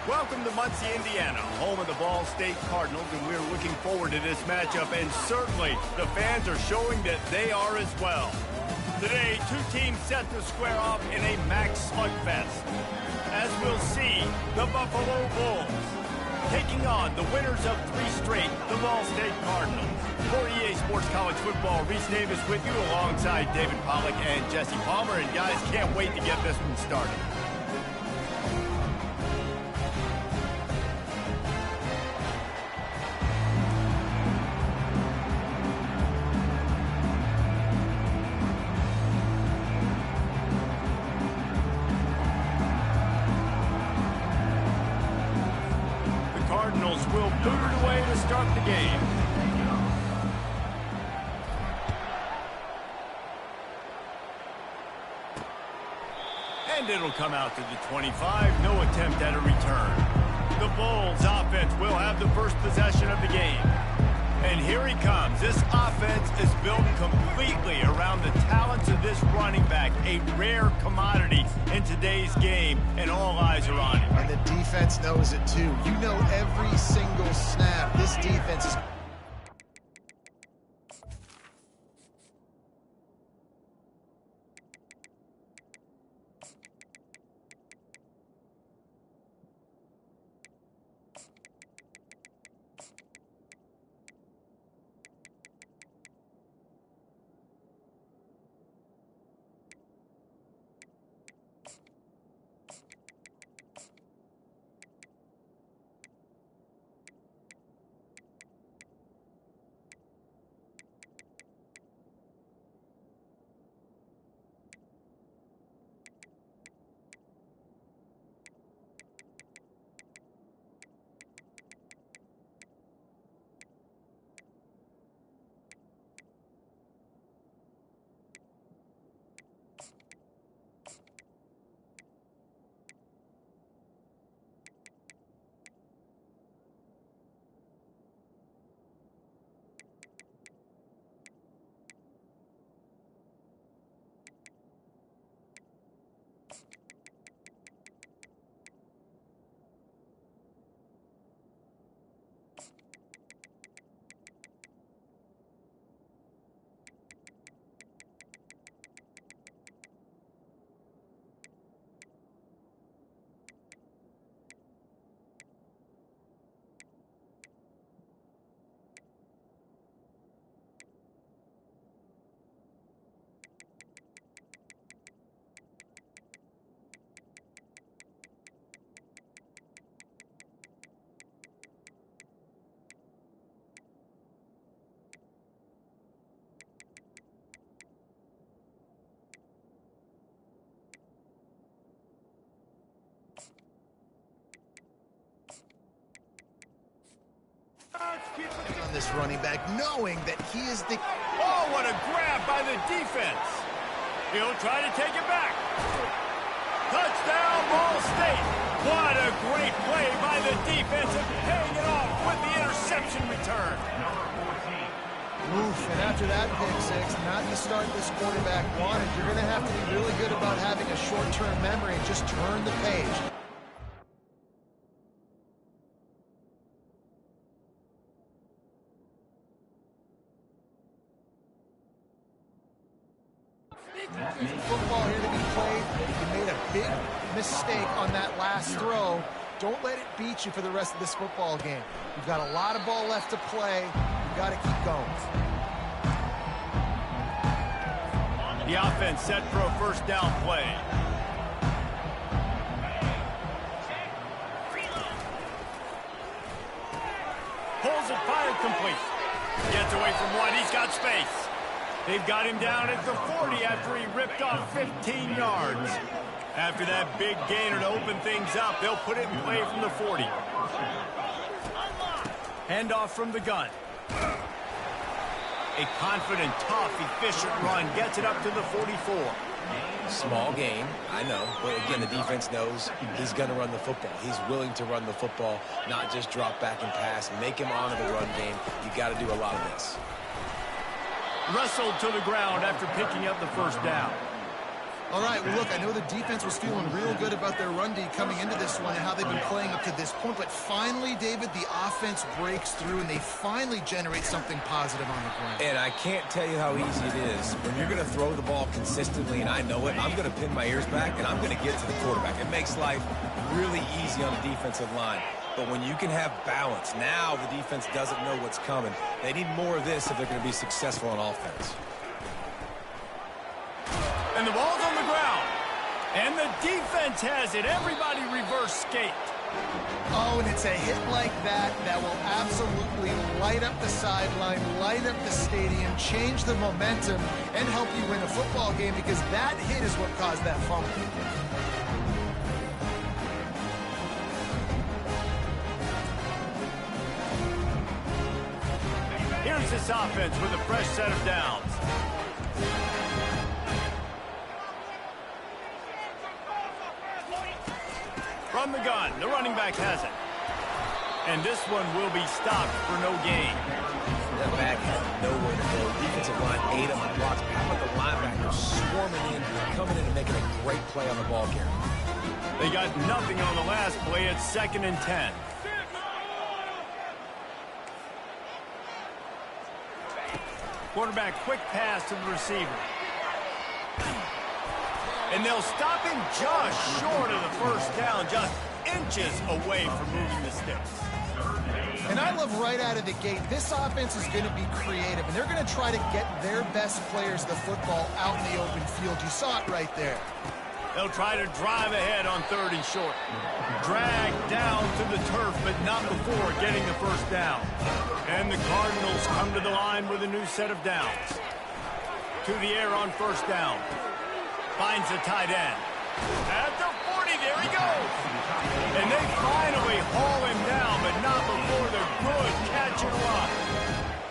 Welcome to Muncie, Indiana, home of the Ball State Cardinals, and we're looking forward to this matchup, and certainly the fans are showing that they are as well. Today, two teams set to square off in a max slugfest. As we'll see, the Buffalo Bulls taking on the winners of 3 straight, the Ball State Cardinals. For EA Sports College Football, Reese Davis with you alongside David Pollack and Jesse Palmer, and guys, can't wait to get this one started. Cardinals will boot it away to start the game. And it'll come out to the 25. No attempt at a return. The Bulls offense will have the first possession of the game. And here he comes. This offense is built completely around the talents of this running back, a rare commodity in today's game, and all eyes are on him. And the defense knows it too. You know every single snap. This defense is... on this running back, knowing that he is the... Oh, what a grab by the defense. He'll try to take it back. Touchdown, Ball State. What a great play by the defense, and paying it off with the interception return. Oof, and after that pick six, not the start this quarterback wanted. You're going to have to be really good about having a short-term memory and just turn the page. Football here to be played. You made a big mistake on that last throw. Don't let it beat you for the rest of this football game. You've got a lot of ball left to play. You've got to keep going. The offense set for a first down play. Pulls it, fired complete. Gets away from one. He's got space. They've got him down at the 40 after he ripped off 15 yards. After that big gainer to open things up, they'll put it in play from the 40. Handoff from the gun. A confident, tough, efficient run gets it up to the 44. Small game, I know, but again, the defense knows he's going to run the football. He's willing to run the football, not just drop back and pass. Make him honor the run game. You got to do a lot of this. Wrestled to the ground after picking up the first down. All right, well, look, I know the defense was feeling real good about their run D coming into this one and how they've been playing up to this point, but finally, David, the offense breaks through and they finally generate something positive on the ground. And I can't tell you how easy it is. When you're going to throw the ball consistently, and I know it, I'm going to pin my ears back, and I'm going to get to the quarterback. It makes life really easy on the defensive line. But when you can have balance, now the defense doesn't know what's coming. They need more of this if they're going to be successful on offense. And the ball's on the ground. And the defense has it. Everybody reverse skate. Oh, and it's a hit like that that will absolutely light up the sideline, light up the stadium, change the momentum, and help you win a football game because that hit is what caused that fumble. Here's this offense with a fresh set of downs. From the gun, the running back has it. And this one will be stopped for no gain. That back had nowhere to go. Defensive line ate up the blocks. How about the linebackers swarming in, coming in and making a great play on the ball carrier? They got nothing on the last play. It's 2nd and 10. Quarterback quick pass to the receiver. And they'll stop him just short of the first down, just inches away from moving the sticks. And I love right out of the gate, this offense is going to be creative, and they're going to try to get their best players the football out in the open field. You saw it right there. They'll try to drive ahead on 3rd and short. Drag down to the turf, but not before getting the first down. And the Cardinals come to the line with a new set of downs. To the air on 1st down. Finds the tight end. At the 40, there he goes. And they finally haul him down, but not before the good catch and run.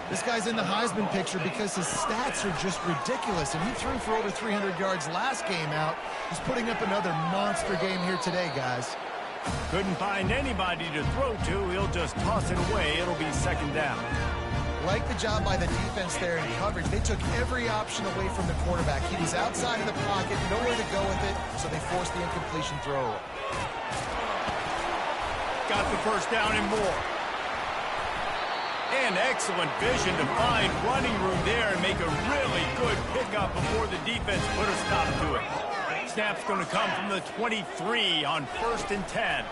This guy's in the Heisman picture because his stats are just ridiculous, and he threw for over 300 yards last game out. He's putting up another monster game here today, guys. Couldn't find anybody to throw to. He'll just toss it away. It'll be 2nd down. Like the job by the defense there in coverage. They took every option away from the quarterback. He was outside of the pocket, nowhere to go with it, so they forced the incompletion throw. Got the first down and more. And excellent vision to find running room there and make a really good pickup before the defense put a stop to it. Snap's going to come from the 23 on 1st and 10.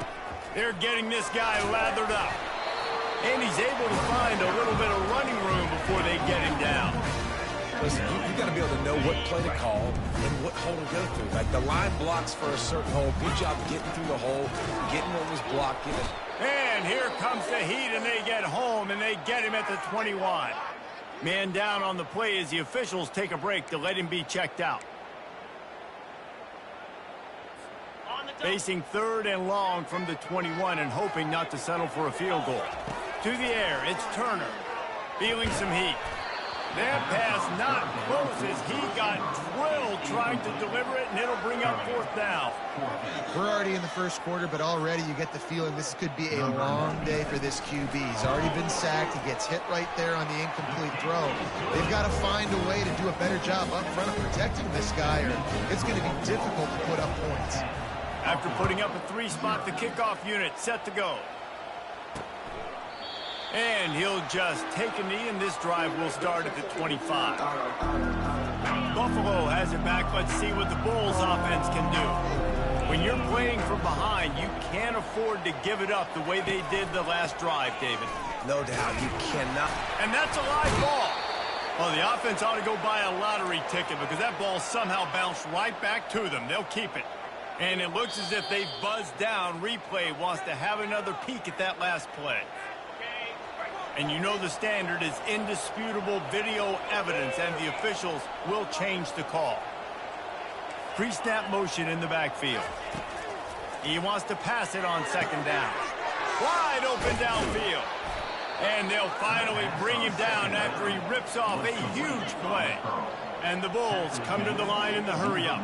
They're getting this guy lathered up. And he's able to find a little bit of running room before they get him down. Listen, you got to be able to know what play to call and what hole to go through. Like the line blocks for a certain hole. Good job getting through the hole, getting what was blocked. And here comes the heat, and they get home, and they get him at the 21. Man down on the play as the officials take a break to let him be checked out. Facing 3rd and long from the 21 and hoping not to settle for a field goal. To the air, it's Turner. Feeling some heat. That pass not close as he got drilled trying to deliver it, and it'll bring up 4th down. We're already in the first quarter, but already you get the feeling this could be a long day for this QB. He's already been sacked. He gets hit right there on the incomplete throw. They've got to find a way to do a better job up front of protecting this guy, or it's going to be difficult to put up points. After putting up a 3-spot, the kickoff unit set to go. And he'll just take a knee, and this drive will start at the 25. Buffalo has it back. Let's see what the Bulls offense can do. When you're playing from behind, you can't afford to give it up the way they did the last drive, David. No doubt, you cannot. And that's a live ball. Well, the offense ought to go buy a lottery ticket because that ball somehow bounced right back to them. They'll keep it. And it looks as if they've buzzed down. Replay wants to have another peek at that last play. And you know the standard is indisputable video evidence, and the officials will change the call. Pre-snap motion in the backfield. He wants to pass it on 2nd down. Wide open downfield. And they'll finally bring him down after he rips off a huge play. And the Bulls come to the line in the hurry-up.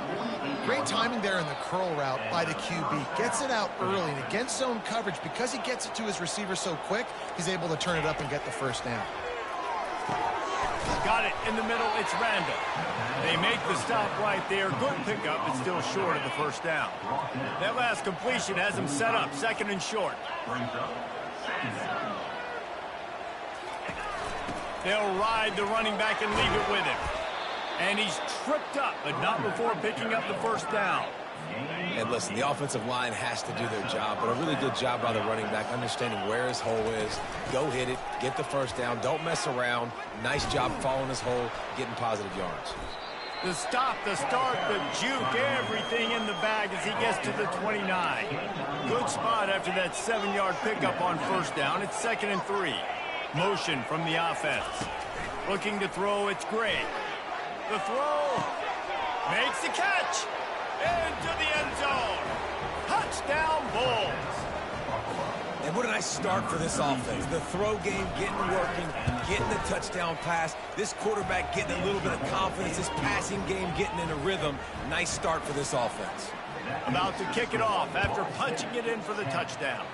Great timing there in the curl route by the QB. Gets it out early, and against zone coverage, because he gets it to his receiver so quick, he's able to turn it up and get the first down. Got it in the middle. It's Randall. They make the stop right there. Good pickup, but still short of the first down. That last completion has them set up, second and short. They'll ride the running back and leave it with him. And he's tripped up, but not before picking up the first down. And listen, the offensive line has to do their job, but a really good job by the running back, understanding where his hole is. Go hit it, get the first down, don't mess around. Nice job following his hole, getting positive yards. The stop, the start, the juke, everything in the bag as he gets to the 29. Good spot after that 7-yard pickup on first down. It's 2nd and 3. Motion from the offense. Looking to throw, it's Gray. The throw, makes the catch. Into the end zone. Touchdown, Bulls. And what a nice start for this offense. The throw game getting working, getting the touchdown pass. This quarterback getting a little bit of confidence. This passing game getting in a rhythm. Nice start for this offense. About to kick it off after punching it in for the touchdown.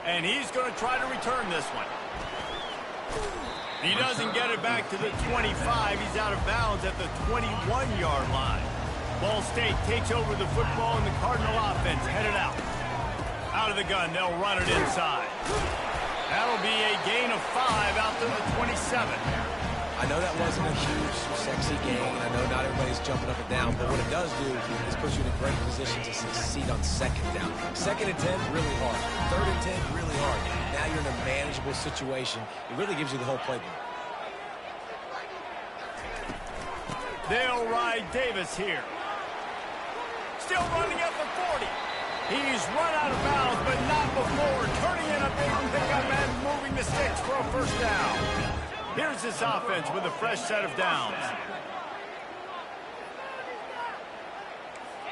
And he's going to try to return this one. He doesn't get it back to the 25. He's out of bounds at the 21-yard line. Ball State takes over the football, and the Cardinal offense headed out. Out of the gun, they'll run it inside. That'll be a gain of 5 out to the 27. I know that wasn't a huge, sexy game, and I know not everybody's jumping up and down, but what it does do is put you in a great position to succeed on 2nd down. 2nd and 10, really hard. 3rd and 10, really hard. Now you're in a manageable situation. It really gives you the whole playbook. They'll ride Davis here. Still running at the 40. He's run out of bounds, but not before. Turning in a big pickup and moving the sticks for a first down. Here's this offense with a fresh set of downs.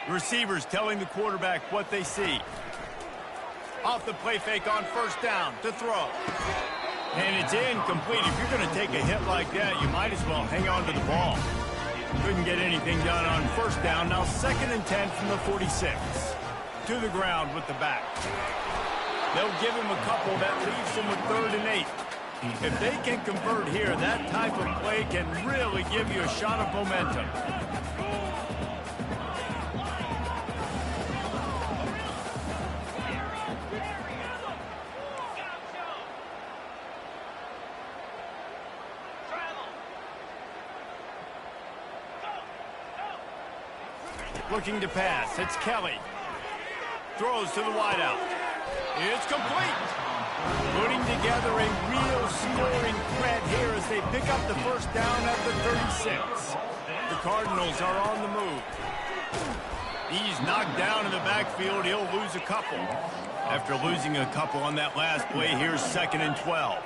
Receivers telling the quarterback what they see. Off the play fake on first down to throw. And it's incomplete. If you're going to take a hit like that, you might as well hang on to the ball. Couldn't get anything done on first down. Now 2nd and 10 from the 46. To the ground with the back. They'll give him a couple. That leaves him with 3rd and 8. If they can convert here, that type of play can really give you a shot of momentum. Looking to pass. It's Kelly. Throws to the wideout. It's complete. Putting together a real scoring threat here as they pick up the first down at the 36. The Cardinals are on the move. He's knocked down in the backfield. He'll lose a couple. After losing a couple on that last play, here's 2nd and 12.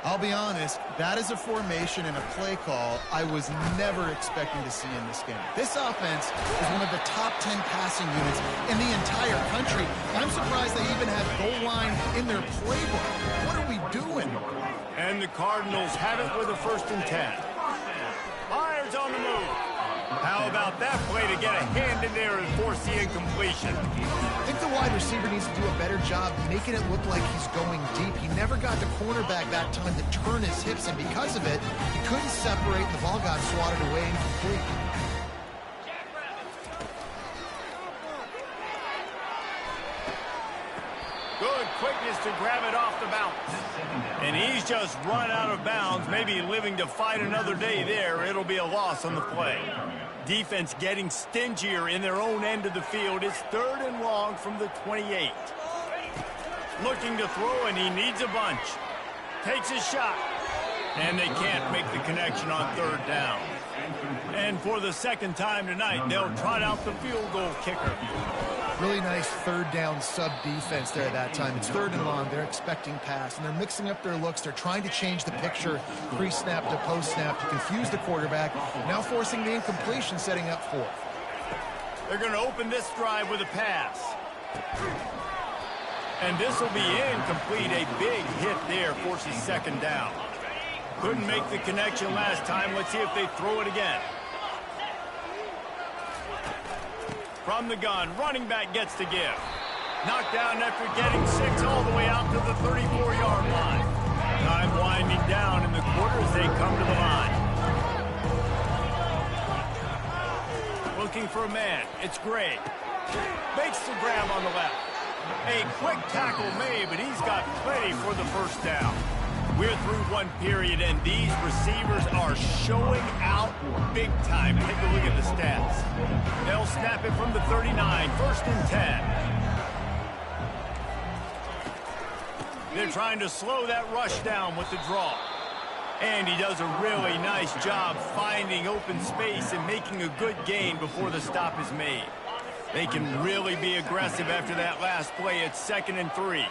I'll be honest, that is a formation and a play call I was never expecting to see in this game. This offense is one of the top 10 passing units in the entire country. I'm surprised they even have goal line in their playbook. What are we doing? And the Cardinals have it with a 1st and 10. Myers on the move. How about that play to get a hand in there and force the incompletion? I think the wide receiver needs to do a better job making it look like he's going deep. He never got the cornerback that time to turn his hips, and because of it, he couldn't separate, and the ball got swatted away incomplete. Good quickness to grab it off the bounce. And he's just run out of bounds, maybe living to fight another day there. It'll be a loss on the play. Defense getting stingier in their own end of the field. It's 3rd and long from the 28. Looking to throw, and he needs a bunch. Takes his shot. And they can't make the connection on 3rd down. And for the 2nd time tonight, they'll trot out the field goal kicker. Really nice 3rd down sub defense there that time. It's 3rd and long. They're expecting pass, and they're mixing up their looks. They're trying to change the picture pre-snap to post-snap to confuse the quarterback. Now forcing the incompletion, setting up 4th. They're going to open this drive with a pass. And this will be incomplete. A big hit there forces 2nd down. Couldn't make the connection last time. Let's see if they throw it again. From the gun, running back gets to give. Knocked down after getting 6 all the way out to the 34-yard line. Time winding down they come to the line. Looking for a man. It's Gray. Makes the grab on the left. A quick tackle made, but he's got plenty for the first down. We're through one period, and these receivers are showing out big time. Take a look at the stats. They'll snap it from the 39, 1st and 10. They're trying to slow that rush down with the draw. And he does a really nice job finding open space and making a good gain before the stop is made. They can really be aggressive after that last play. It's 2nd and 3.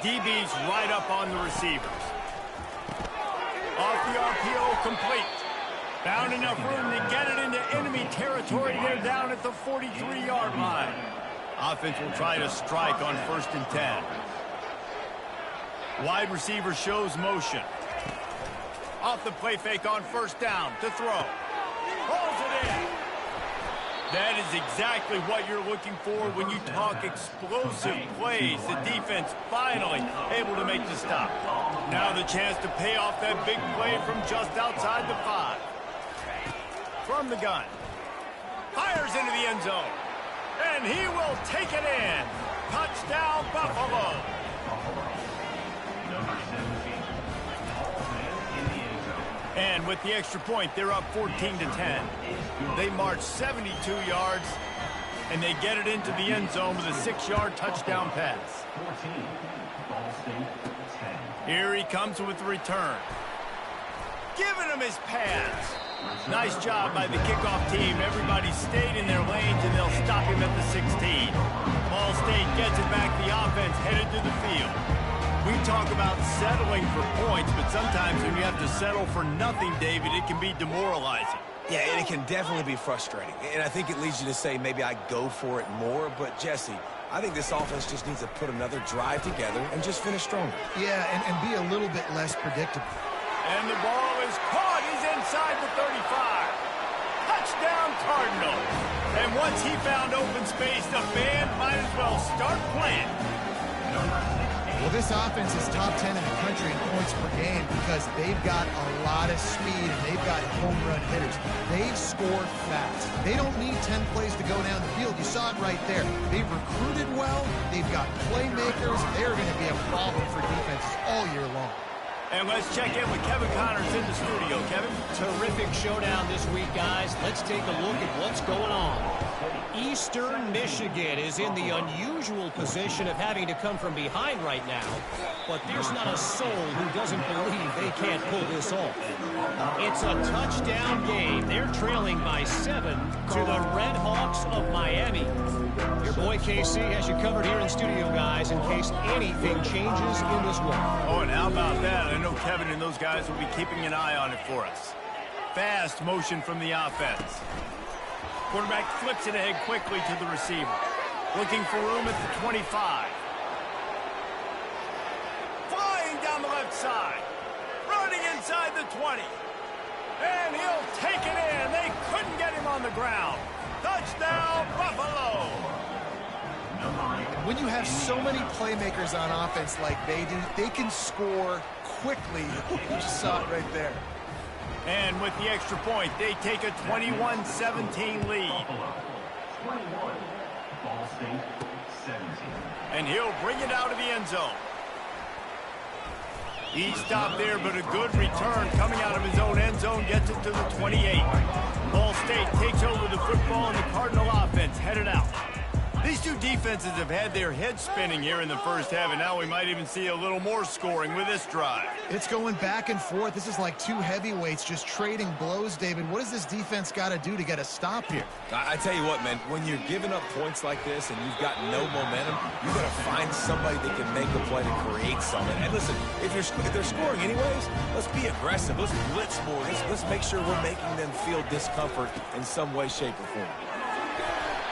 DB's right up on the receivers. Off the RPO, complete. Found enough room to get it into enemy territory. They're down at the 43-yard line. Offense will try to strike on 1st and 10. Wide receiver shows motion. Off the play fake on 1st down to throw. Holds it in. That is exactly what you're looking for when you talk explosive plays. The defense finally able to make the stop. Now the chance to pay off that big play from just outside the 5. From the gun. Fires into the end zone. And he will take it in. Touchdown, Buffalo. And with the extra point, they're up 14-10. They march 72 yards, and they get it into the end zone with a 6-yard touchdown pass. Here he comes with the return. Giving him his pads. Nice job by the kickoff team. Everybody stayed in their lanes, and they'll stop him at the 16. Ball State gets it back. The offense headed to the field. We talk about settling for points, but sometimes when you have to settle for nothing, David, it can be demoralizing. Yeah, and it can definitely be frustrating. And I think it leads you to say maybe I go for it more. But, Jesse, I think this offense just needs to put another drive together and just finish stronger. Yeah, and be a little bit less predictable. And the ball is caught. He's inside the 35. Touchdown, Cardinals. And once he found open space, the band might as well start playing. Well, this offense is top 10 in the country in points per game because they've got a lot of speed and they've got home run hitters. They've scored fast. They don't need 10 plays to go down the field. You saw it right there. They've recruited well. They've got playmakers. They're going to be a problem for defenses all year long. And let's check in with Kevin Connors in the studio. Kevin? Terrific showdown this week, guys. Let's take a look at what's going on. Eastern Michigan is in the unusual position of having to come from behind right now, but there's not a soul who doesn't believe they can't pull this off. It's a touchdown game. They're trailing by 7 to the Red Hawks of Miami. Your boy KC has you covered here in studio, guys, in case anything changes in this one. Oh, and how about that? I know Kevin and those guys will be keeping an eye on it for us. Fast motion from the offense. Quarterback flips it ahead quickly to the receiver. Looking for room at the 25. Flying down the left side. Running inside the 20. And he'll take it in. They couldn't get him on the ground. Touchdown, Buffalo. When you have so many playmakers on offense like they do, they can score quickly. You just saw it right there. And with the extra point, they take a 21-17 lead. And he'll bring it out of the end zone. He stopped there, but a good return coming out of his own end zone gets it to the 28. Ball State takes over the football, and the Cardinal offense headed out. These two defenses have had their heads spinning here in the first half, and now we might even see a little more scoring with this drive. It's going back and forth. This is like two heavyweights just trading blows, David. What does this defense got to do to get a stop here? I tell you what, man, when you're giving up points like this and you've got no momentum, you got to find somebody that can make a play to create something. And listen, if they're scoring anyways, let's be aggressive. Let's blitz more. Let's make sure we're making them feel discomfort in some way, shape, or form.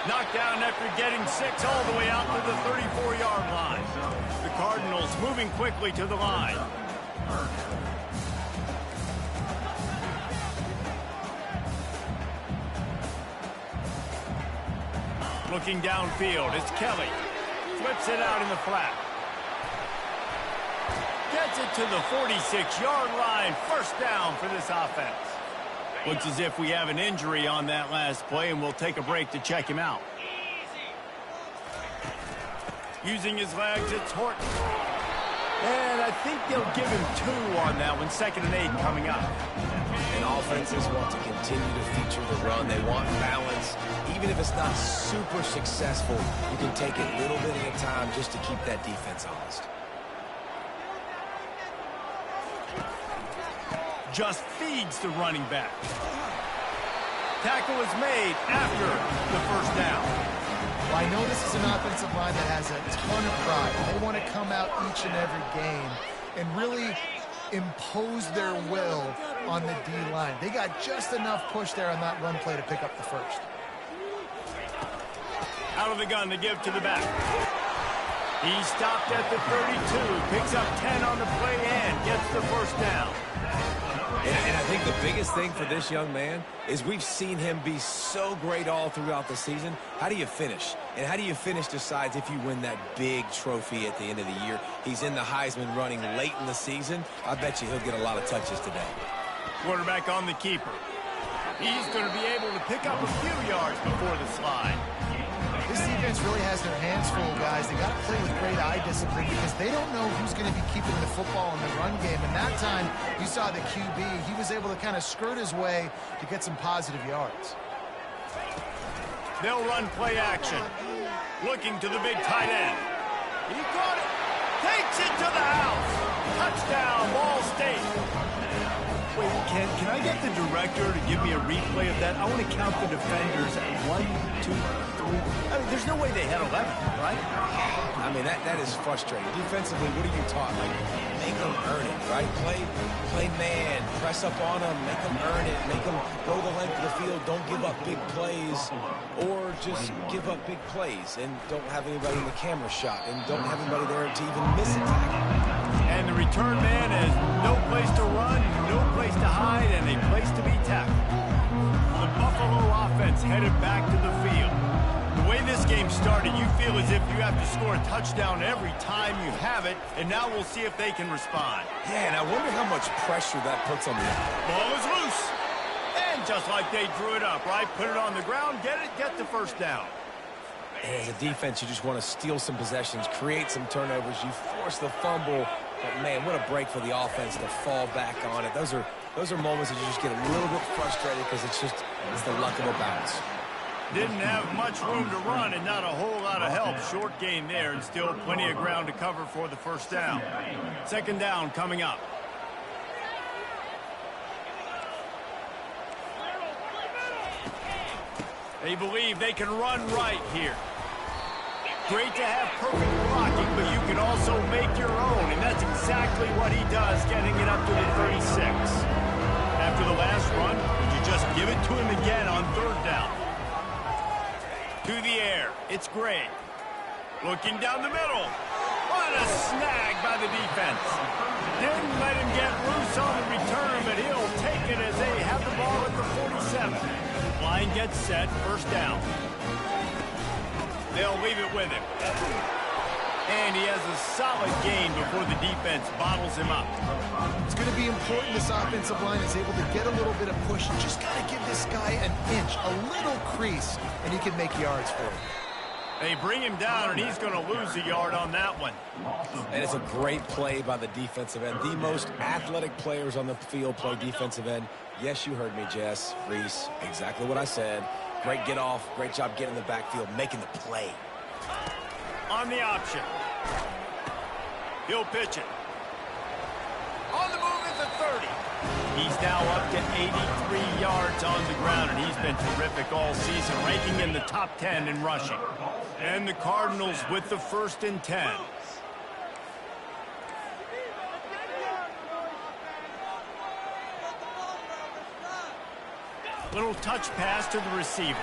Knocked down after getting 6 all the way out to the 34-yard line. The Cardinals moving quickly to the line. Looking downfield, it's Kelly. Flips it out in the flat. Gets it to the 46-yard line. First down for this offense. Looks as if we have an injury on that last play, and we'll take a break to check him out. Using his legs, it's Horton. And I think they'll give him 2 on that one. 2nd and 8 coming up. And offenses want to continue to feature the run. They want balance. Even if it's not super successful, you can take it little bit at a time just to keep that defense honest. Just feeds the running back. Tackle is made after the first down. Well, I know this is an offensive line that has a ton of pride. They want to come out each and every game and really impose their will on the D-line. They got just enough push there on that run play to pick up the first. Out of the gun to give to the back. He stopped at the 32, picks up 10 on the play and gets the first down. And I think the biggest thing for this young man is we've seen him be so great all throughout the season. How do you finish? And how do you finish decides if you win that big trophy at the end of the year. He's in the Heisman running late in the season. I bet you he'll get a lot of touches today. Quarterback on the keeper. He's going to be able to pick up a few yards before the slide. This defense really has their hands full, guys. They got to play with great eye discipline because they don't know who's going to be keeping the football in the run game. And that time, you saw the QB. He was able to kind of skirt his way to get some positive yards. They'll run play action. Looking to the big tight end. He caught it. Takes it to the house. Touchdown, Ball State. Wait, can I get the director to give me a replay of that? I want to count the defenders at 1, 2, 3. I mean, there's no way they had 11, right? I mean, that is frustrating. Defensively, what are you taught? Like, make them earn it, right? Play man, press up on them, make them earn it, make them go the length of the field, don't give up big plays, or just give up big plays and don't have anybody in the camera shot and don't have anybody there to even miss a tackle. And the return man has no place to run, no place to hide, and a place to be tackled. The Buffalo offense headed back to the field. The way this game started, you feel as if you have to score a touchdown every time you have it, and now we'll see if they can respond. Yeah, and I wonder how much pressure that puts on them. Ball is loose. And just like they drew it up, right? Put it on the ground, get the first down. And as a defense, you just want to steal some possessions, create some turnovers. You force the fumble. But, man, what a break for the offense to fall back on it. Those are moments that you just get a little bit frustrated because it's the luck of a bounce. Didn't have much room to run and not a whole lot of help. Short gain there and still plenty of ground to cover for the first down. 2nd down coming up. They believe they can run right here. Great to have perfect blocking, but you can also make your own, and that's exactly what he does, getting it up to the 36. After the last run, would you just give it to him again on 3rd down? To the air, it's Gray. Looking down the middle. What a snag by the defense. Didn't let him get loose on the return, but he'll take it as they have the ball at the 47. Line gets set, 1st down. They'll leave it with him. And he has a solid gain before the defense bottles him up. It's going to be important this offensive line is able to get a little bit of push. You just got to give this guy an inch, a little crease, and he can make yards for it. They bring him down, and he's going to lose a yard on that one. And it's a great play by the defensive end. The most athletic players on the field play defensive end. Yes, you heard me, Jess, Reese, exactly what I said. Great get off, great job getting in the backfield, making the play. On the option. He'll pitch it. On the move at the 30. He's now up to 83 yards on the ground, and he's been terrific all season, ranking in the top 10 in rushing. And the Cardinals with the 1st and 10. Little touch pass to the receiver.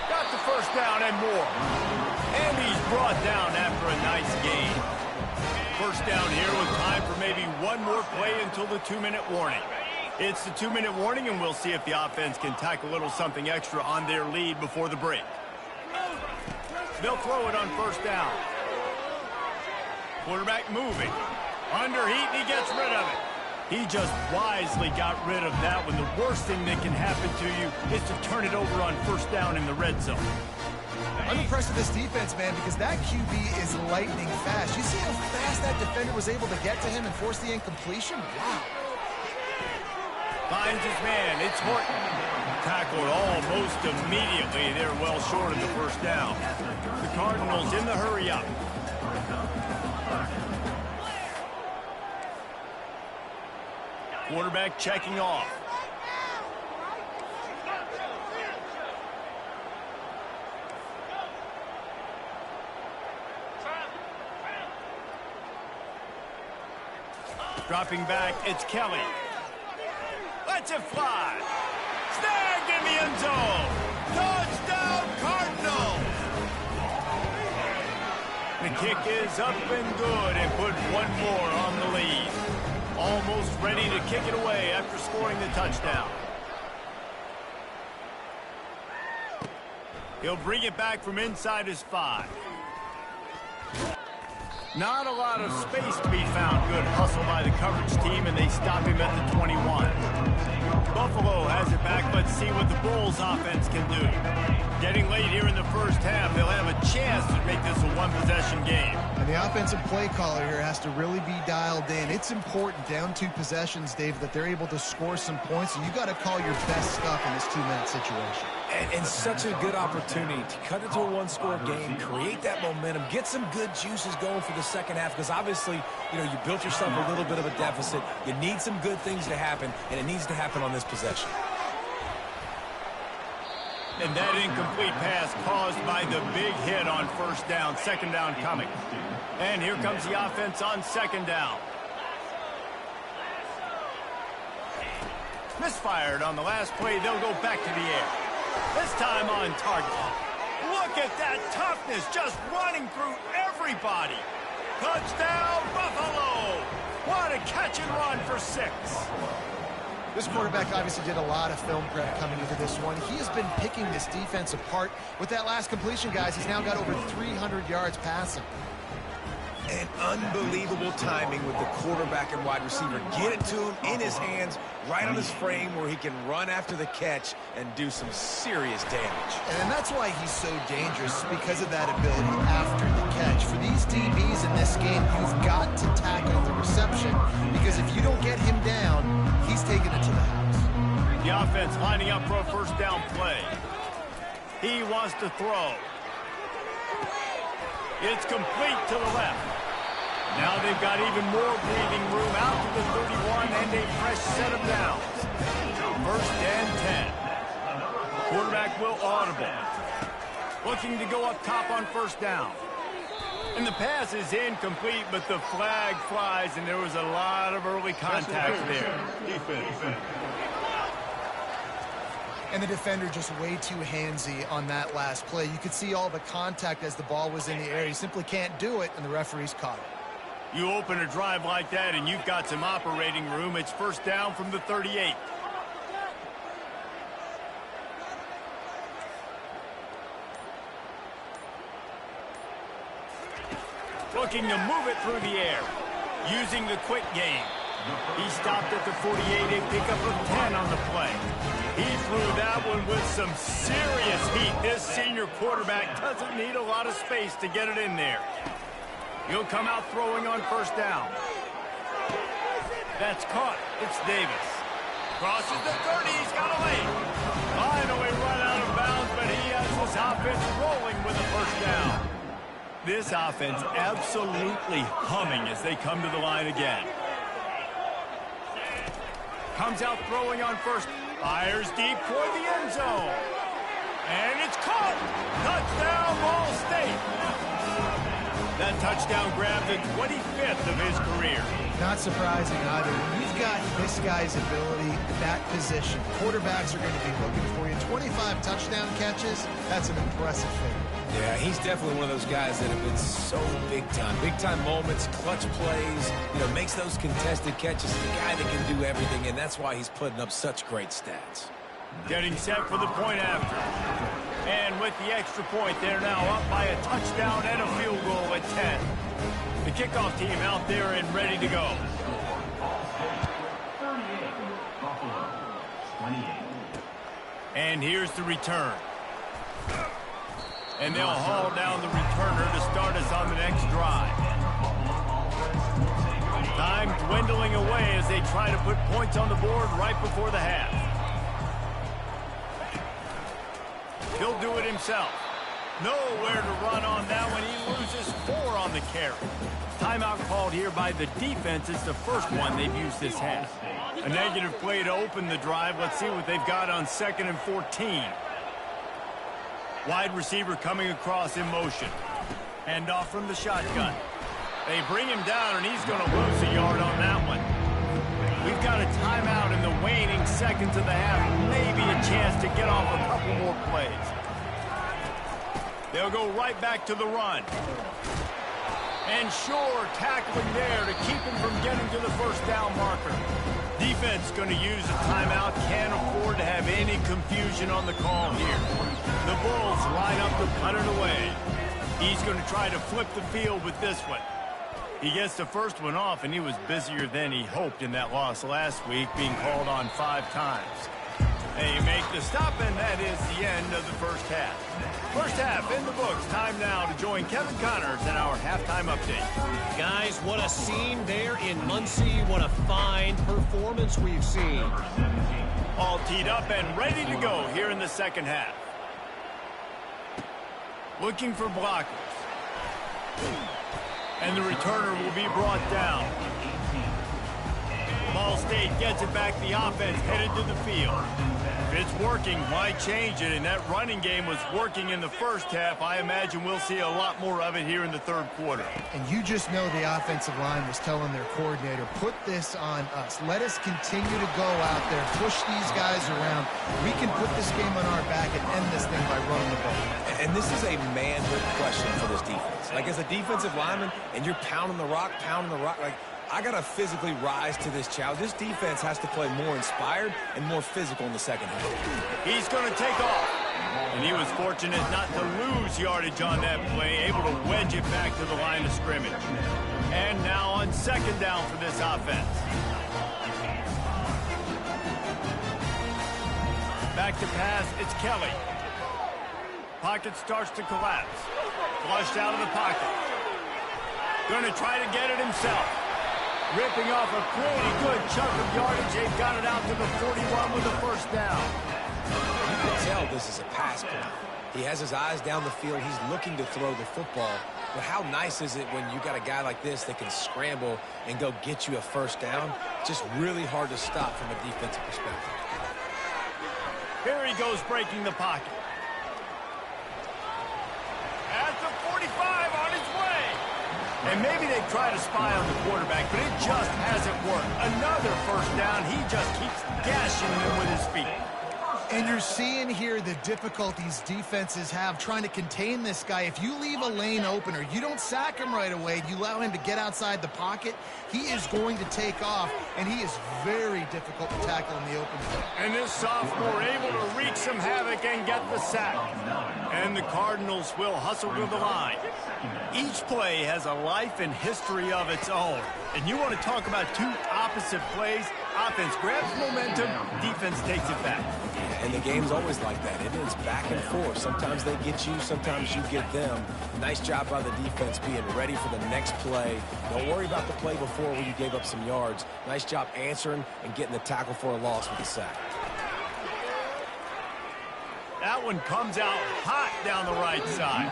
Got the first down and more. And he's brought down after a nice gain. First down here with time for maybe one more play until the 2-minute warning. It's the 2-minute warning, and we'll see if the offense can tack a little something extra on their lead before the break. They'll throw it on 1st down. Quarterback moving. Under heat, and he gets rid of it. He just wisely got rid of that one. The worst thing that can happen to you is to turn it over on first down in the red zone. I'm impressed with this defense, man, because that QB is lightning fast. You see how fast that defender was able to get to him and force the incompletion? Wow. Finds his man. It's Horton. Tackled almost immediately. They're well short of the first down. The Cardinals in the hurry-up. Quarterback checking off. Dropping back, it's Kelly. Lets it fly. Snagged in the end zone. Touchdown, Cardinals. The kick is up and good and put one more on the lead. Almost ready to kick it away after scoring the touchdown. He'll bring it back from inside his 5. Not a lot of space to be found. Good hustle by the coverage team, and they stop him at the 21. Buffalo has it back. Let's see what the Bulls offense can do. Getting late here in the first half, they'll have a chance to make this a one-possession game. And the offensive play caller here has to really be dialed in. It's important, down 2 possessions, Dave, that they're able to score some points, and you got to call your best stuff in this 2-minute situation. And such a good opportunity to cut into a one-score game, create that momentum, get some good juices going for the second half, because obviously, you know, you built yourself a little bit of a deficit. You need some good things to happen, and it needs to happen on this possession. And that incomplete pass caused by the big hit on first down. Second down coming. And here comes the offense on second down. Misfired on the last play. They'll go back to the air. This time on target. Look at that toughness, just running through everybody. Touchdown, Buffalo. What a catch and run for 6. This quarterback obviously did a lot of film prep coming into this one. He has been picking this defense apart. With that last completion, guys, he's now got over 300 yards passing. And unbelievable timing with the quarterback and wide receiver. Get it to him in his hands, right on his frame where he can run after the catch and do some serious damage. And that's why he's so dangerous, because of that ability after the catch. For these DBs in this game, you've got to tackle the reception, because if you don't get him down, he's taking it to the house. The offense lining up for a first down play. He wants to throw. It's complete to the left. Now they've got even more breathing room out to the 31 and a fresh set of downs. First and 10. Quarterback will audible. Looking to go up top on first down. And the pass is incomplete, but the flag flies, and there was a lot of early contact there. Defense. And the defender just way too handsy on that last play. You could see all the contact as the ball was in the air. He simply can't do it, and the referee's caught it. You open a drive like that, and you've got some operating room. It's first down from the 38. Looking to move it through the air. Using the quick game. He stopped at the 48, a pickup of 10 on the play. He threw that one with some serious heat. This senior quarterback doesn't need a lot of space to get it in there. He'll come out throwing on first down. That's caught. It's Davis. Crosses the 30. He's got a lead. Finally run out of bounds, but he has this offense rolling with a first down. This offense absolutely humming as they come to the line again. Comes out throwing on first. Fires deep toward the end zone. And it's caught. Touchdown, Ball State. That touchdown grabbed the 25th of his career. Not surprising either. When you've got this guy's ability at that position, quarterbacks are going to be looking for you. 25 touchdown catches, that's an impressive thing. Yeah, he's definitely one of those guys that have been so big time. Big time moments, clutch plays, makes those contested catches. The guy that can do everything, and that's why he's putting up such great stats. Getting set for the point after. And with the extra point, they're now up by a touchdown and a field goal at 10. The kickoff team out there and ready to go. And here's the return. And they'll haul down the returner to start us on the next drive. Time dwindling away as they try to put points on the board right before the half. He'll do it himself. Nowhere to run on that one. He loses 4 on the carry. Timeout called here by the defense. It's the first one they've used this half. A negative play to open the drive. Let's see what they've got on 2nd and 14. Wide receiver coming across in motion. Hand off from the shotgun. They bring him down, and he's going to lose a yard on that one. We've got a timeout in the waning seconds of the half. Maybe a chance to get off a couple more plays. They'll go right back to the run. And sure, tackling there to keep him from getting to the first down marker. Defense going to use a timeout. Can't afford to have any confusion on the call here. The Bulls line up to punt it away. He's going to try to flip the field with this one. He gets the first one off, and he was busier than he hoped in that loss last week, being called on 5 times. They make the stop, and that is the end of the first half. First half in the books. Time now to join Kevin Connors in our halftime update. Guys, what a scene there in Muncie. What a fine performance we've seen. All teed up and ready to go here in the second half. Looking for blockers. And the returner will be brought down. Ball State gets it back. The offense headed to the field. If it's working, why change it? And that running game was working in the first half. I imagine we'll see a lot more of it here in the third quarter. And you just know the offensive line was telling their coordinator, put this on us. Let us continue to go out there, push these guys around. We can put this game on our back and end this thing by running the ball. And this is a manhood question for this defense. Like, as a defensive lineman, and you're pounding the rock, like, I got to physically rise to this challenge. This defense has to play more inspired and more physical in the second half. He's going to take off. And he was fortunate not to lose yardage on that play, able to wedge it back to the line of scrimmage. And now on 2nd down for this offense. Back to pass, it's Kelly. Pocket starts to collapse. Flushed out of the pocket. Going to try to get it himself. Ripping off a pretty good chunk of yardage. They've got it out to the 41 with the first down. You can tell this is a pass play. He has his eyes down the field. He's looking to throw the football. But how nice is it when you got a guy like this that can scramble and go get you a first down? Just really hard to stop from a defensive perspective. Here he goes breaking the pocket. At the 45 on his way. And maybe they try to spy on the quarterback, but it just hasn't worked. Another first down. He just keeps gashing them with his feet. And you're seeing here the difficulties defenses have trying to contain this guy. If you leave a lane open or you don't sack him right away, you allow him to get outside the pocket, he is going to take off, and he is very difficult to tackle in the open field. And this sophomore able to wreak some havoc and get the sack. And the Cardinals will hustle to the line. Each play has a life and history of its own. And you want to talk about 2 opposite plays. Offense grabs momentum, defense takes it back. And the game's always like that. It's back and forth. Sometimes they get you, sometimes you get them. Nice job by the defense being ready for the next play. Don't worry about the play before where you gave up some yards. Nice job answering and getting the tackle for a loss with the sack. That one comes out hot down the right side.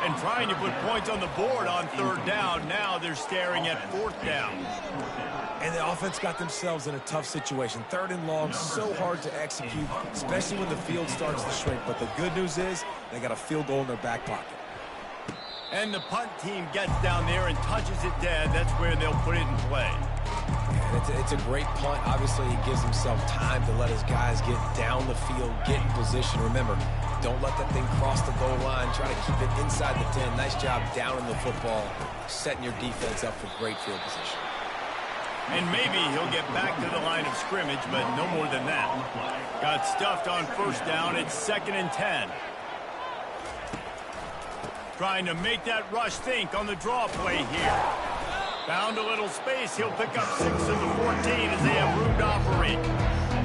And trying to put points on the board on 3rd down. Now they're staring at 4th down. And the offense got themselves in a tough situation. 3rd and long, so hard to execute, especially when the field starts to shrink. But the good news is they got a field goal in their back pocket. And the punt team gets down there and touches it dead. That's where they'll put it in play. And it's a great punt. Obviously, he gives himself time to let his guys get down the field, get in position. Remember, don't let that thing cross the goal line. Try to keep it inside the 10. Nice job down in the football, setting your defense up for great field position. And maybe he'll get back to the line of scrimmage, but no more than that. Got stuffed on 1st down. It's 2nd and 10. Trying to make that rush think on the draw play here. Found a little space. He'll pick up 6 of the 14 as they have room to operate.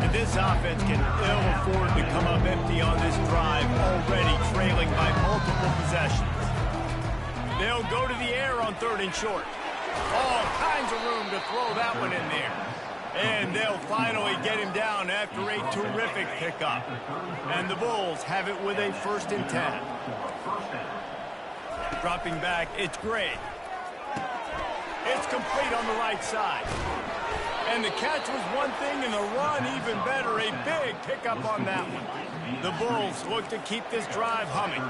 And this offense can ill afford to come up empty on this drive, already trailing by multiple possessions. They'll go to the air on 3rd and short. All kinds of room to throw that one in there. And they'll finally get him down after a terrific pickup. And the Bulls have it with a 1st and 10. Dropping back, it's Gray. It's complete on the right side. And the catch was one thing, and the run even better. A big pickup on that one. The Bulls look to keep this drive humming.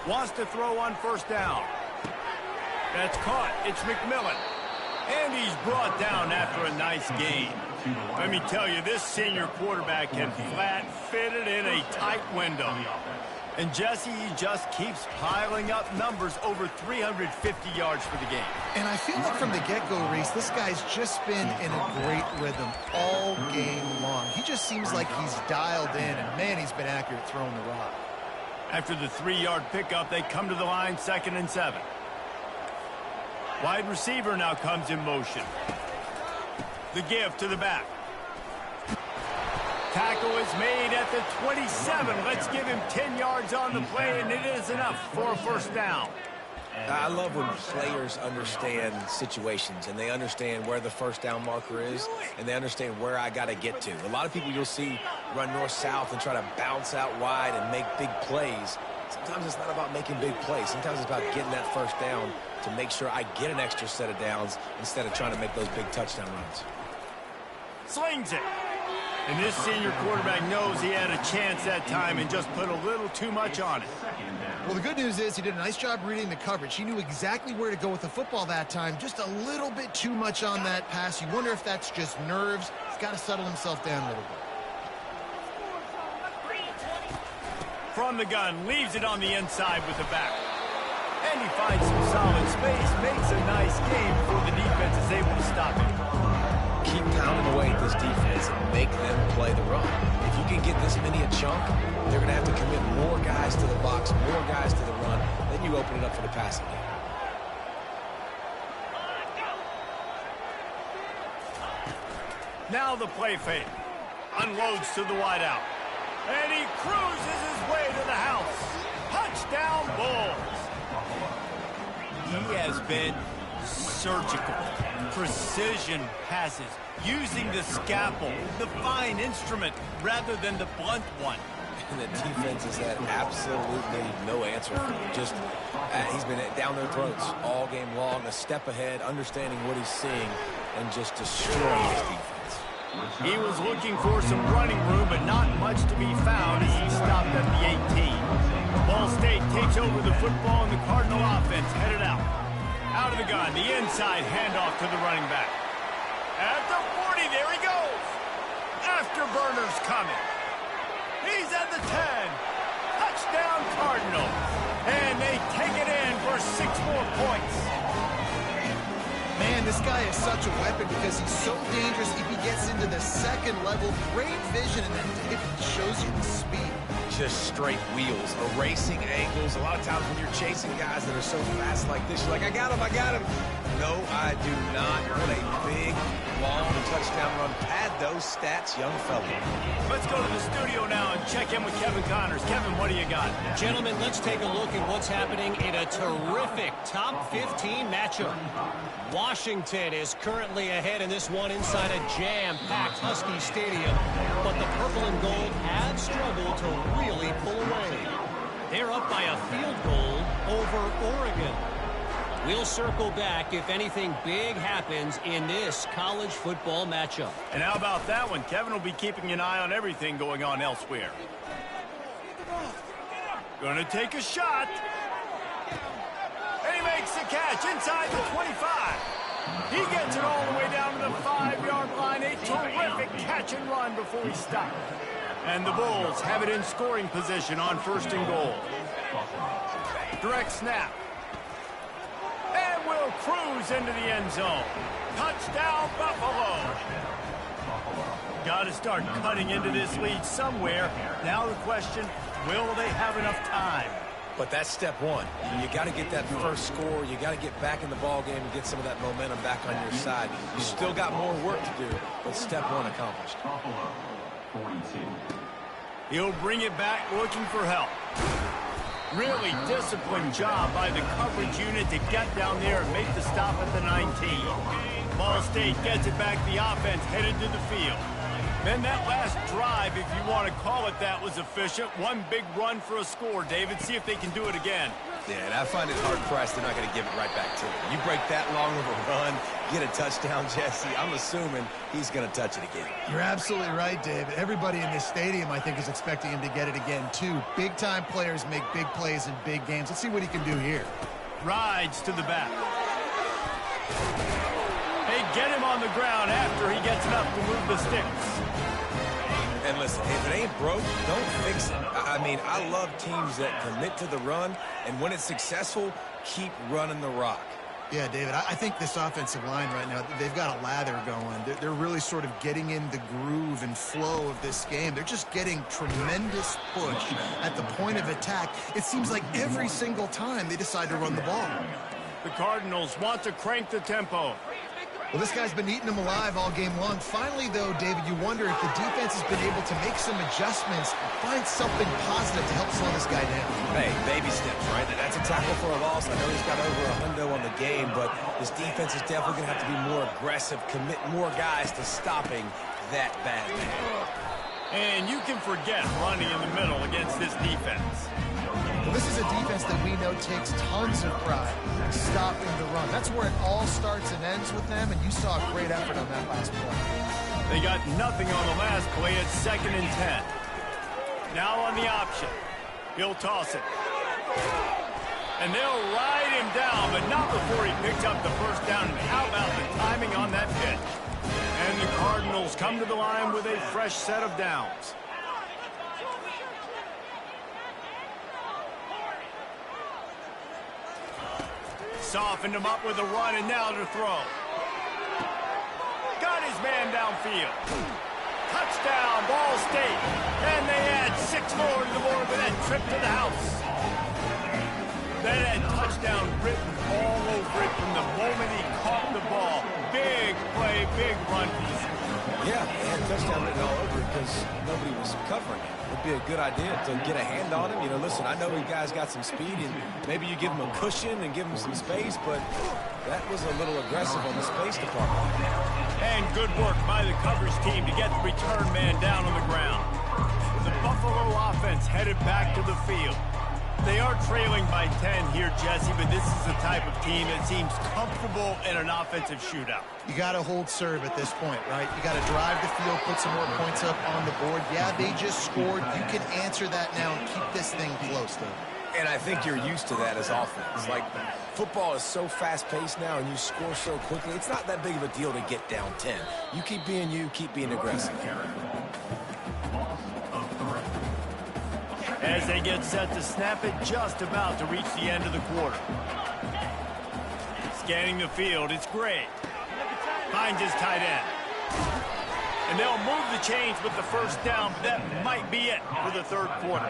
Wants to throw on 1st down. That's caught. It's McMillan. And he's brought down after a nice gain. Let me tell you, this senior quarterback can flat fit it in a tight window. And Jesse, he just keeps piling up numbers over 350 yards for the game. And I feel like from the get-go, Reese, this guy's just been in a great rhythm all game long. He just seems like he's dialed in, and man, he's been accurate throwing the rock. After the 3-yard pickup, they come to the line, 2nd and 7. Wide receiver now comes in motion. The give to the back. Tackle is made at the 27. Let's give him 10 yards on the play, and it is enough for a 1st down. I love when players understand situations, and they understand where the 1st down marker is, and they understand where I got to get to. A lot of people you'll see run north-south and try to bounce out wide and make big plays. Sometimes it's not about making big plays. Sometimes it's about getting that 1st down to make sure I get an extra set of downs instead of trying to make those big touchdown runs. Slings it. And this senior quarterback knows he had a chance that time and just put a little too much on it. Well, the good news is he did a nice job reading the coverage. He knew exactly where to go with the football that time. Just a little bit too much on that pass. You wonder if that's just nerves. He's got to settle himself down a little bit. From the gun, leaves it on the inside with the back. And he finds some solid space, makes a nice game before the defense is able to stop it. Keep pounding away at this defense and make them play the run. If you can get this many a chunk, they're going to have to commit more guys to the box, more guys to the run. Then you open it up for the passing game. Now the play fake. Unloads to the wideout. And he cruises his way to the house. Touchdown, Bulls. He has been surgical. Precision passes. Using the scalpel, the fine instrument, rather than the blunt one. And the defense has had absolutely no answer for him. Just, he's been down their throats all game long, a step ahead, understanding what he's seeing, and just destroying his defense. He was looking for some running room, but not much to be found as he stopped at the 18. Ball State takes over the football, and the Cardinal offense headed out. Out of the gun, the inside handoff to the running back. At the 40, there he goes. Afterburner's coming. He's at the 10. Touchdown, Cardinal. And they take it in for 6 more points. Man, this guy is such a weapon because he's so dangerous if he gets into the 2nd level. Great vision, and then it shows you the speed. Just straight wheels, erasing angles. A lot of times when you're chasing guys that are so fast like this, you're like, I got him, I got him. No, I do not. What a big, long touchdown run. Pad those stats, young fella. Let's go to the studio now and check in with Kevin Connors. Kevin, what do you got? Gentlemen, let's take a look at what's happening in a terrific top 15 matchup. Washington is currently ahead in this one inside a jam-packed Husky Stadium, but the purple and gold have struggled to really pull away. They're up by a field goal over Oregon. We'll circle back if anything big happens in this college football matchup. And how about that one? Kevin will be keeping an eye on everything going on elsewhere. Gonna take a shot. And he makes the catch inside the 25. He gets it all the way down to the 5-yard line. A terrific catch and run before he stopped. And the Bulls have it in scoring position on 1st and goal. Direct snap. And will cruise into the end zone. Touchdown, Buffalo. Got to start cutting into this lead somewhere. Now the question, will they have enough time? But that's step one. You got to get that first score. You got to get back in the ball game and get some of that momentum back on your side. You still got more work to do, but step one accomplished. He'll bring it back looking for help. Really disciplined job by the coverage unit to get down there and make the stop at the 19. Ball State gets it back. The offense headed to the field. Then that last drive, if you want to call it that, was efficient. One big run for a score, David. See if they can do it again. Yeah, and I find it hard-pressed they're not going to give it right back to him. You break that long of a run, get a touchdown, Jesse, I'm assuming he's going to touch it again. You're absolutely right, David. Everybody in this stadium, I think, is expecting him to get it again, too. Big-time players make big plays in big games. Let's see what he can do here. Rides to the back. They get him on the ground after he gets enough to move the sticks. And listen, if it ain't broke, don't fix it. I mean, I love teams that commit to the run, and when it's successful, keep running the rock. Yeah, David, I think this offensive line right now, they've got a lather going. They're really sort of getting in the groove and flow of this game. They're just getting tremendous push at the point of attack. It seems like every single time they decide to run the ball. The Cardinals want to crank the tempo. Well, this guy's been eating them alive all game long. Finally, though, David, you wonder if the defense has been able to make some adjustments, find something positive to help slow this guy down. Hey, baby steps, right? And that's a tackle for a loss. I know he's got over $100 on the game, but this defense is definitely going to have to be more aggressive, commit more guys to stopping that bad man. And you can forget running in the middle against this defense. Well, this is a defense that we know takes tons of pride stopping the run. That's where it all starts and ends with them, and you saw a great effort on that last play. They got nothing on the last play. It's 2nd and 10. Now on the option. He'll toss it. And they'll ride him down, but not before he picks up the first down. And how about the timing on that pitch? And the Cardinals come to the line with a fresh set of downs. Softened him up with a run, and now to throw. Got his man downfield. Touchdown, Ball State. And they add 6 more to the board with that trip to the house. That had touchdown written all over it from the moment he caught the ball. Big play, big run. Yeah, they had touchdown written all over it because nobody was covering it. It would be a good idea to get a hand on him. You know, listen, I know you guys got some speed, and maybe you give him a cushion and give him some space, but that was a little aggressive on the space department. And good work by the coverage team to get the return man down on the ground. The Buffalo offense headed back to the field. They are trailing by 10 here, Jesse, but this is the type of team that seems comfortable in an offensive shootout. You got to hold serve at this point, right? You got to drive the field, put some more points up on the board. Yeah, they just scored. You can answer that now and keep this thing close, though. And I think you're used to that as offense. Like, football is so fast-paced now, and you score so quickly. It's not that big of a deal to get down 10. You keep being aggressive. As they get set to snap it, just about to reach the end of the quarter. Scanning the field, it's Gray. Finds his tight end. And they'll move the chains with the first down. That might be it for the third quarter.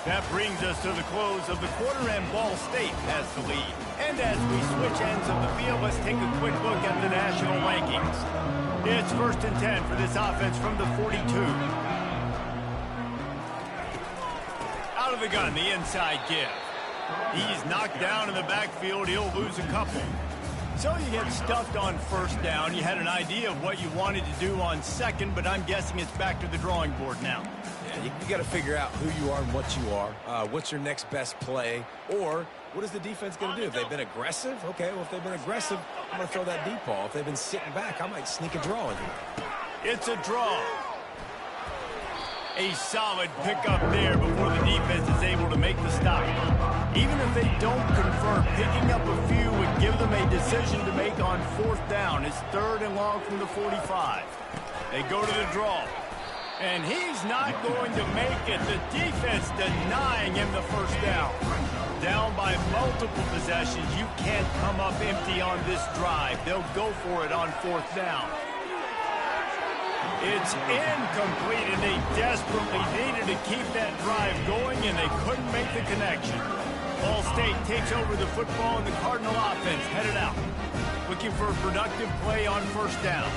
That brings us to the close of the quarter, and Ball State has the lead. And as we switch ends of the field, let's take a quick look at the national rankings. It's 1st and 10 for this offense from the 42. Out of the gun, the inside give. He's knocked down in the backfield. He'll lose a couple. So you get stuffed on first down. You had an idea of what you wanted to do on second, but I'm guessing it's back to the drawing board now. Yeah, you got to figure out who you are and what you are. What's your next best play? Or what is the defense going to do? If they've been aggressive, okay, well, if they've been aggressive, I'm going to throw that deep ball. If they've been sitting back, I might sneak a draw in here. It's a draw. A solid pickup there before the defense is able to make the stop. Even if they don't convert, picking up a few would give them a decision to make on 4th down. It's 3rd and long from the 45. They go to the draw. And he's not going to make it. The defense denying him the first down. Down by multiple possessions. You can't come up empty on this drive. They'll go for it on fourth down. It's incomplete, and they desperately needed to keep that drive going, and they couldn't make the connection. Ball State takes over the football, and the Cardinal offense headed out, looking for a productive play on first down.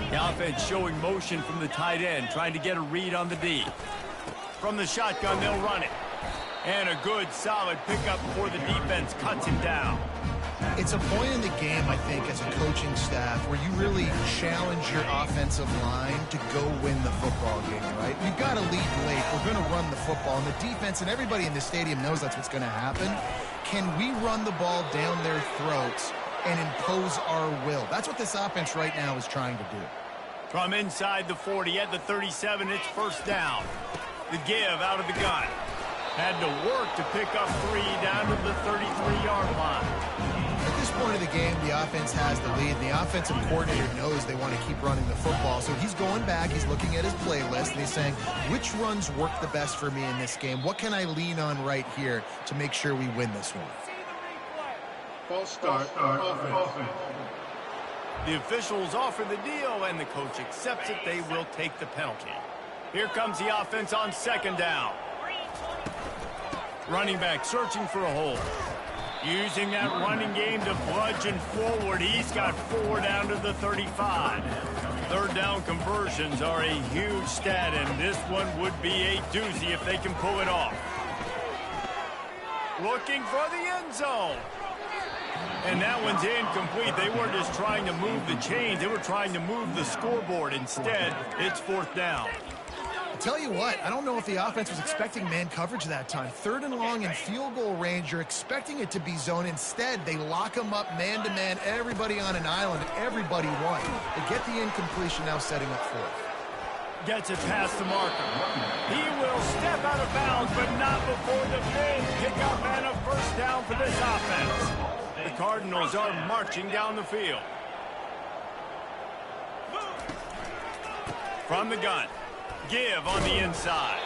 The offense showing motion from the tight end, trying to get a read on the D. From the shotgun, they'll run it. And a good, solid pickup before the defense cuts him down. It's a point in the game, I think, as a coaching staff, where you really challenge your offensive line to go win the football game, right? We've got to lead late. We're going to run the football. And the defense and everybody in the stadium knows that's what's going to happen. Can we run the ball down their throats and impose our will? That's what this offense right now is trying to do. From inside the 40 at the 37, it's first down. The give out of the gun. Had to work to pick up 3 down to the 33-yard line. At this point of the game, the offense has the lead. The offensive coordinator knows they want to keep running the football. So he's going back, he's looking at his playlist, and he's saying, which runs work the best for me in this game? What can I lean on right here to make sure we win this one? False start, offense. The officials offer the deal, and the coach accepts it. They will take the penalty. Here comes the offense on second down. Running back searching for a hole. Using that running game to bludgeon forward. He's got 4 down to the 35. Third down conversions are a huge stat, and this one would be a doozy if they can pull it off. Looking for the end zone. And that one's incomplete. They weren't just trying to move the chains. They were trying to move the scoreboard. Instead, it's fourth down. I'll tell you what, I don't know if the offense was expecting man coverage that time. Third and long in field goal range, you're expecting it to be zone. Instead, they lock them up man-to-man, everybody on an island, everybody won. They get the incompletion, now setting up fourth. Gets it past the marker. He will step out of bounds, but not before the big pickup and a first down for this offense. The Cardinals are marching down the field. From the gun. Give on the inside.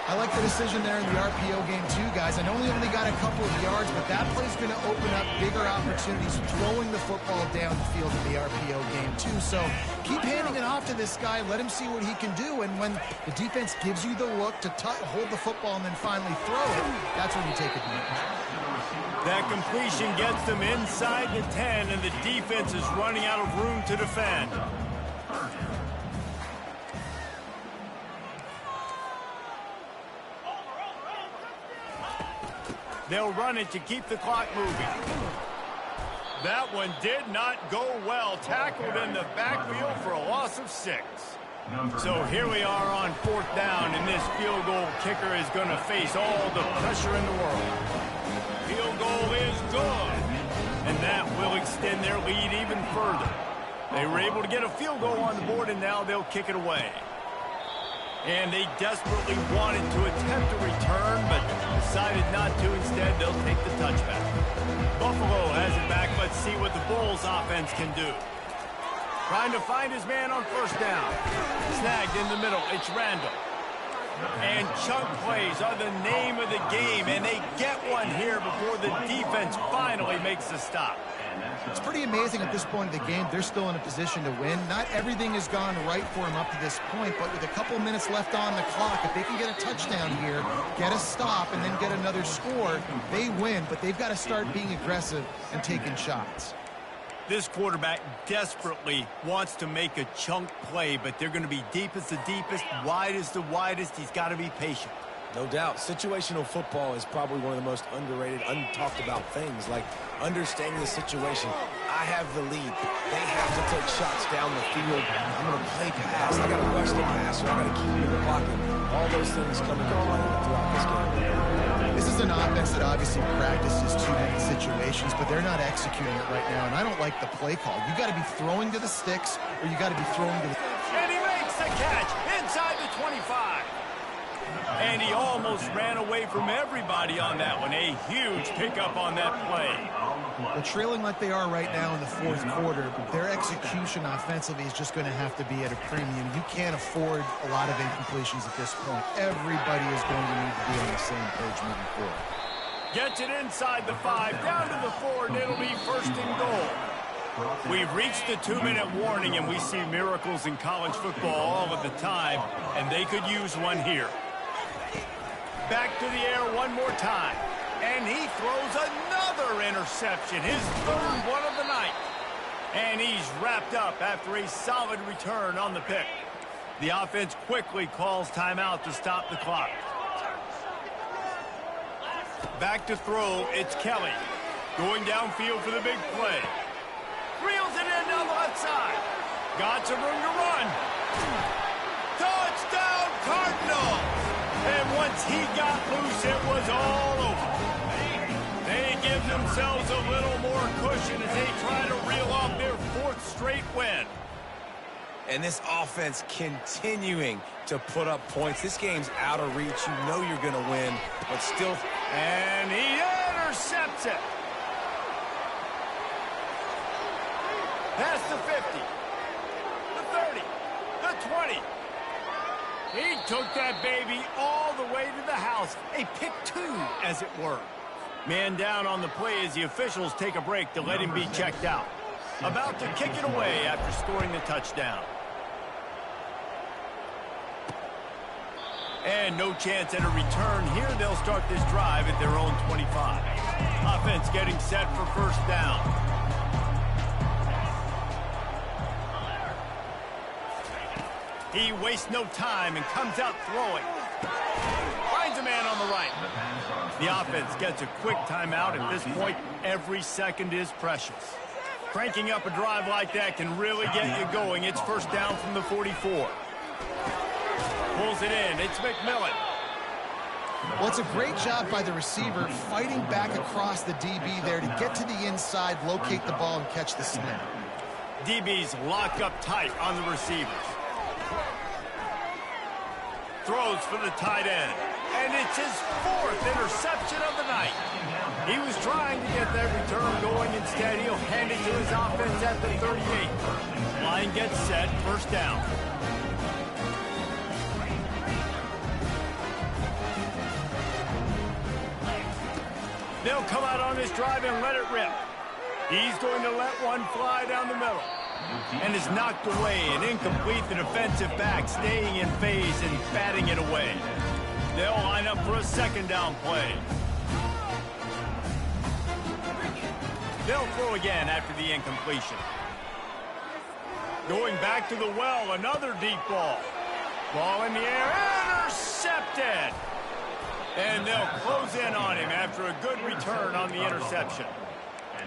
I like the decision there in the RPO game too, guys. I know we only got a couple of yards, but that play's going to open up bigger opportunities throwing the football down the field in the RPO game too. So keep handing it off to this guy. Let him see what he can do. And when the defense gives you the look to hold the football and then finally throw it, that's when you take advantage. That completion gets them inside the 10, and the defense is running out of room to defend. They'll run it to keep the clock moving. That one did not go well. Tackled in the backfield for a loss of 6. So here we are on fourth down, and this field goal kicker is going to face all the pressure in the world. Field goal is good, and that will extend their lead even further. They were able to get a field goal on the board, and now they'll kick it away. And they desperately wanted to attempt a return, but decided not to. Instead, they'll take the touchback. Buffalo has it back. Let's see what the Bulls offense can do. Trying to find his man on first down. Snagged in the middle. It's Randall. And chunk plays are the name of the game, and they get one here before the defense finally makes the stop. It's pretty amazing at this point of the game. They're still in a position to win. Not everything has gone right for them up to this point, but with a couple minutes left on the clock, if they can get a touchdown here, get a stop, and then get another score, they win. But they've got to start being aggressive and taking shots. This quarterback desperately wants to make a chunk play, but they're going to be deep as the deepest, wide as the widest. He's got to be patient. No doubt. Situational football is probably one of the most underrated, untalked about things, like understanding the situation. I have the lead. They have to take shots down the field. I'm going to play pass. I got to rush the passer. I got to keep him in the pocket. All those things come into play throughout this game. This is an offense that obviously practices too many situations, but they're not executing it right now, and I don't like the play call. You got to be throwing to the sticks, or you got to be throwing to the... And he makes the catch inside the 25. And he almost ran away from everybody on that one. A huge pickup on that play. Well, trailing like they are right now in the fourth quarter, their execution offensively is just going to have to be at a premium. You can't afford a lot of incompletions at this point. Everybody is going to need to be on the same page moving forward. Gets it inside the 5, down to the 4, and it'll be first and goal. We've reached the 2-minute warning, and we see miracles in college football all of the time, and they could use one here. Back to the air one more time, and he throws another interception, his third one of the night. And he's wrapped up after a solid return on the pick. The offense quickly calls timeout to stop the clock. Back to throw, it's Kelly. Going downfield for the big play. Reels it in down the left side. Got some room to run. Touchdown, Cardinals! And once he got loose, it was all over. They give themselves a little more cushion as they try to reel off their 4th straight win. And this offense continuing to put up points. This game's out of reach. You know you're going to win, but still. And he intercepts it. Past the 50, the 30, the 20. He took that baby all the way to the house. A pick 2, as it were. Man down on the play as the officials take a break to let him be checked out. About to kick it away after scoring the touchdown. And no chance at a return here. They'll start this drive at their own 25. Offense getting set for first down. He wastes no time and comes out throwing. Finds a man on the right. The offense gets a quick timeout. At this point, every second is precious. Cranking up a drive like that can really get you going. It's first down from the 44. Pulls it in. It's McMillan. Well, it's a great job by the receiver fighting back across the DB there to get to the inside, locate the ball, and catch the snap. DB's locked up tight on the receivers. Throws for the tight end. And it's his 4th interception of the night. He was trying to get that return going. Instead, he'll hand it to his offense at the 38. Line gets set. First down. They'll come out on this drive and let it rip. He's going to let one fly down the middle. And is knocked away and incomplete. The defensive back staying in phase and batting it away. They'll line up for a second down play. They'll throw again after the incompletion. Going back to the well, another deep ball. Ball in the air, intercepted. And they'll close in on him after a good return on the interception.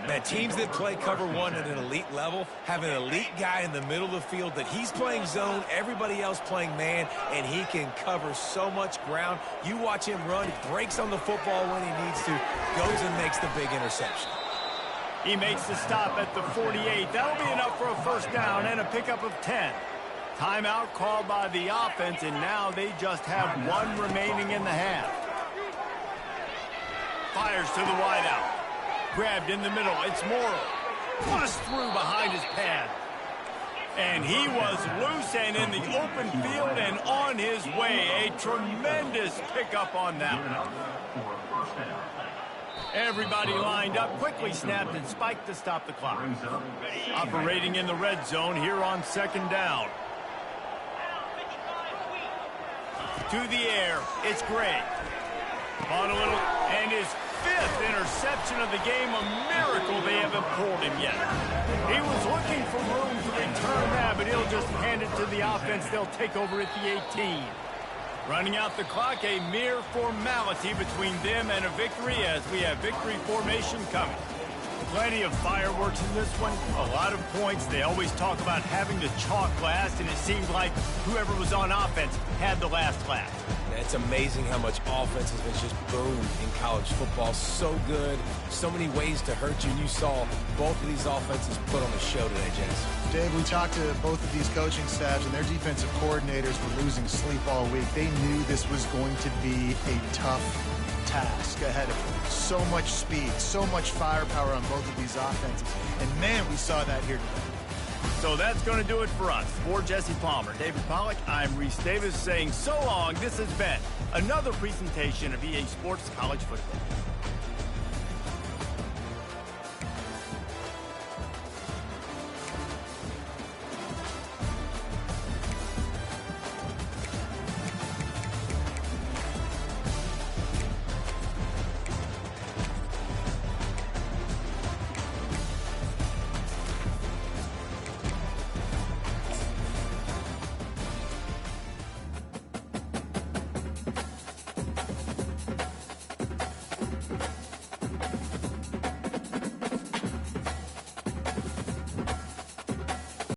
Man, teams that play cover 1 at an elite level have an elite guy in the middle of the field that he's playing zone, everybody else playing man, and he can cover so much ground. You watch him run, he breaks on the football when he needs to, goes and makes the big interception. He makes the stop at the 48. That'll be enough for a first down and a pickup of 10. Timeout called by the offense, and now they just have 1 remaining in the half. Fires to the wideout. Grabbed in the middle. It's Morrow. Pushed through behind his pad. And he was loose and in the open field and on his way. A tremendous pickup on that one. Everybody lined up, quickly snapped and spiked to stop the clock. Operating in the red zone here on second down. To the air, it's Gray. On a little, and his 5th interception of the game, a miracle they haven't pulled him yet. He was looking for room to return that, but he'll just hand it to the offense. They'll take over at the 18. Running out the clock, a mere formality between them and a victory as we have victory formation coming. Plenty of fireworks in this one, a lot of points. They always talk about having the chalk last, and it seemed like whoever was on offense had the last laugh. It's amazing how much offense has been just boomed in college football. So good, so many ways to hurt you. And you saw both of these offenses put on the show today, Jess. Dave, we talked to both of these coaching staffs, and their defensive coordinators were losing sleep all week. They knew this was going to be a tough task ahead of them. So much speed, so much firepower on both of these offenses. And, man, we saw that here today. So that's going to do it for us. For Jesse Palmer, David Pollack, I'm Reese Davis saying so long. This has been another presentation of EA Sports College Football.